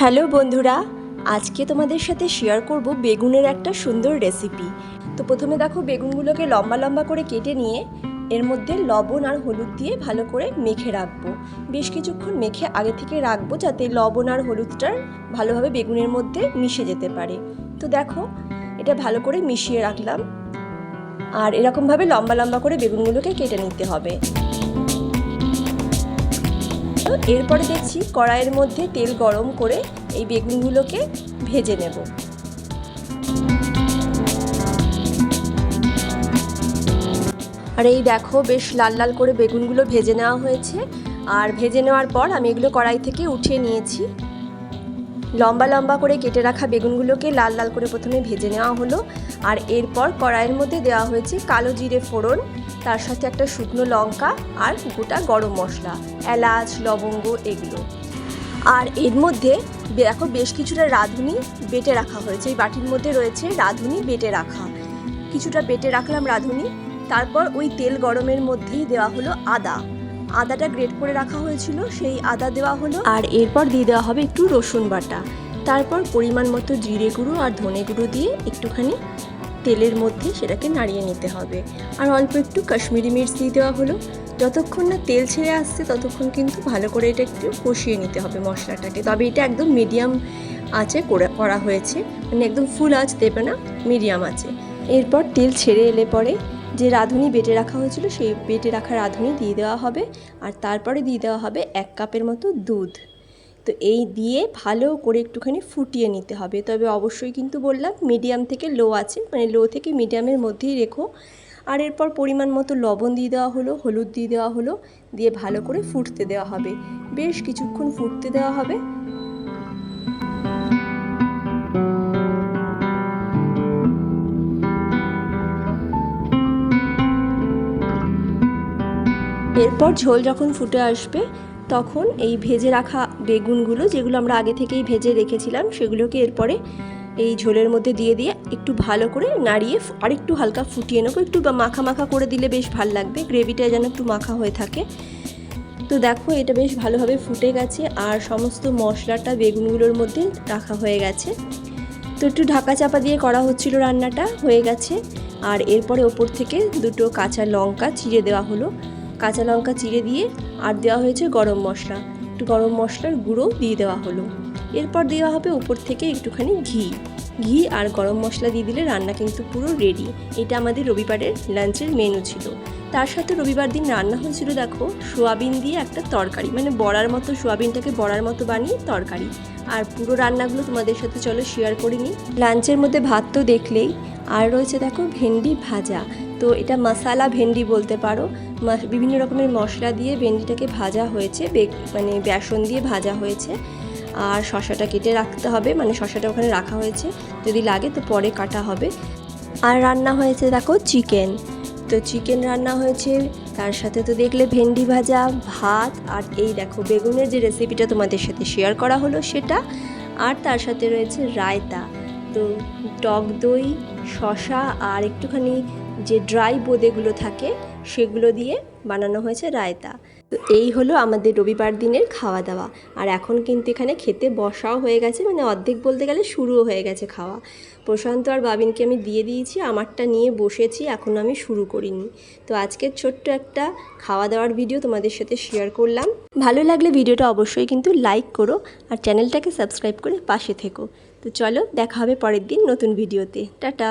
Hello বন্ধুরা, আজকে তোমাদের সাথে শেয়ার করব বেগুনের একটা সুন্দর রেসিপি। তো প্রথমে দেখো বেগুনগুলোকে লম্বা লম্বা করে কেটে নিয়ে এর মধ্যে লবণ আর হলুদ দিয়ে ভালো করে মেখে রাখবো। বেশ কিছুক্ষণ মেখে আগে থেকে রাখবো যাতে লবণ আর হলুদটার ভালোভাবে বেগুনের মধ্যে মিশে যেতে পারে। তো দেখো এটা ভালো করে মিশিয়ে রাখলাম, আর এরকমভাবে লম্বা লম্বা করে বেগুনগুলোকে কেটে নিতে হবে। এরপরে দেখছি কড়াইয়ের মধ্যে তেল গরম করে এই বেগুনগুলোকে ভেজে নেব। আর এই দেখো বেশ লাল লাল করে বেগুনগুলো ভেজে নেওয়া হয়েছে। আর ভেজে নেওয়ার পর আমি এগুলো কড়াই থেকে উঠিয়ে নিয়েছি। লম্বা লম্বা করে কেটে রাখা বেগুনগুলোকে লাল লাল করে প্রথমে ভেজে নেওয়া হলো। আর এরপর কড়াইয়ের মধ্যে দেওয়া হয়েছে কালো জিরে ফোড়ন, তার সাথে একটা শুকনো লঙ্কা আর গোটা গরম মশলা, এলাচ, লবঙ্গ এগুলো। আর এর মধ্যে দেখো বেশ কিছুটা রাঁধুনি বেটে রাখা হয়েছে। এই বাটির মধ্যে রয়েছে রাঁধুনি বেটে রাখা, কিছুটা বেটে রাখলাম রাঁধুনি। তারপর ওই তেল গরমের মধ্যেই দেওয়া হলো আদাটা গ্রেট করে রাখা হয়েছিল, সেই আদা দেওয়া হলো। আর এরপর দিয়ে দেওয়া হবে একটু রসুন বাটা। তারপর পরিমাণ মতো জিরে গুঁড়ো আর ধনে গুঁড়ো দিয়ে একটুখানি তেলের মধ্যে সেটাকে নাড়িয়ে নিতে হবে। আর অল্প একটু কাশ্মীরি মির্চ দিয়ে দেওয়া হলো। যতক্ষণ না তেল ছেড়ে আসছে ততক্ষণ কিন্তু ভালো করে এটা একটু কষিয়ে নিতে হবে মশলাটাকে। তবে এটা একদম মিডিয়াম আঁচে করা হয়েছে, মানে একদম ফুল আঁচ দেবে না, মিডিয়াম আঁচে। এরপর তেল ছেড়ে এলে পরে যে রাঁধুনি বেটে রাখা হয়েছিল সেই বেটে রাখা রাঁধুনি দিয়ে দেওয়া হবে। আর তারপরে দিয়ে দেওয়া হবে 1 কাপের মতো দুধ। তো এই দিয়ে ভালো করে একটুখানি ফুটিয়ে নিতে হবে। তবে অবশ্যই কিন্তু বললাম মিডিয়াম থেকে লো আছে, মানে লো থেকে মিডিয়ামের মধ্যেই রেখো। আর এরপর পরিমাণ মতো লবণ দিয়ে দেওয়া হলো, হলুদ দিয়ে দেওয়া হলো, দিয়ে ভালো করে ফুটতে দেওয়া হবে। বেশ কিছুক্ষণ ফুটতে দেওয়া হবে। এরপর ঝোল যখন ফুটে আসবে তখন এই ভেজে রাখা বেগুনগুলো, যেগুলো আমরা আগে থেকেই ভেজে রেখেছিলাম, সেগুলোকে এরপরে এই ঝোলের মধ্যে দিয়ে একটু ভালো করে নাড়িয়ে আর একটু হালকা ফুটিয়ে নেবো। একটু মাখা মাখা করে দিলে বেশ ভালো লাগবে, গ্রেভিটা যেন একটু মাখা হয়ে থাকে। তো দেখো এটা বেশ ভালোভাবে ফুটে গেছে আর সমস্ত মশলাটা বেগুনগুলোর মধ্যে রাখা হয়ে গেছে। তো একটু ঢাকা চাপা দিয়ে করা হচ্ছিল, রান্নাটা হয়ে গেছে। আর এরপরে ওপর থেকে দুটো কাঁচা লঙ্কা চিড়ে দেওয়া হলো। কাঁচা লঙ্কা চিড়ে দিয়ে আর দেওয়া হয়েছে গরম মশলা, একটু গরম মশলার গুঁড়ো দিয়ে দেওয়া হলো। এরপর দেওয়া হবে উপর থেকে একটুখানি ঘি আর গরম মশলা দিয়ে দিলে রান্না কিন্তু পুরো রেডি। এটা আমাদের রবিবারের লাঞ্চের মেনু ছিল। তার সাথে রবিবার দিন রান্না হয়েছিল দেখো সোয়াবিন দিয়ে একটা তরকারি, মানে বড়ার মতো, সোয়াবিনটাকে বড়ার মতো বানিয়ে তরকারি। আর পুরো রান্নাগুলো তোমাদের সাথে চলো শেয়ার করে নিই। লাঞ্চের মধ্যে ভাত তো দেখলেই, আর রয়েছে দেখো ভেন্ডি ভাজা। তো এটা মশালা ভেন্ডি বলতে পারো, বিভিন্ন রকমের মশলা দিয়ে ভেন্ডিটাকে ভাজা হয়েছে, মানে বেসন দিয়ে ভাজা হয়েছে। আর শশাটা কেটে রাখতে হবে, মানে শশাটা ওখানে রাখা হয়েছে, যদি লাগে তো পরে কাটা হবে। আর রান্না হয়েছে দেখো চিকেন, তো চিকেন রান্না হয়েছে। তার সাথে তো দেখলে ভেন্ডি ভাজা, ভাত, আর এই দেখো বেগুনের যে রেসিপিটা তোমাদের সাথে শেয়ার করা হলো সেটা। আর তার সাথে রয়েছে রায়তা, তো টক দই, শশা আর একটুখানি যে ড্রাই বোঁদেগুলো থাকে সেগুলো দিয়ে বানানো হয়েছে রায়তা। তো এই হলো আমাদের রবিবার দিনের খাওয়া দাওয়া। আর এখন কিন্তু এখানে খেতে বসাও হয়ে গেছে, মানে অর্ধেক বলতে গেলে শুরুও হয়ে গেছে খাওয়া। প্রশান্ত আর বাবিনকে আমি দিয়ে দিয়েছি, আমারটা নিয়ে বসেছি, এখনও আমি শুরু করিনি। তো আজকের ছোট্ট একটা খাওয়া দাওয়ার ভিডিও তোমাদের সাথে শেয়ার করলাম। ভালো লাগলে ভিডিওটা অবশ্যই কিন্তু লাইক করো আর চ্যানেলটাকে সাবস্ক্রাইব করে পাশে থেকো। তো চলো দেখা হবে পরের দিন নতুন ভিডিওতে। টাটা।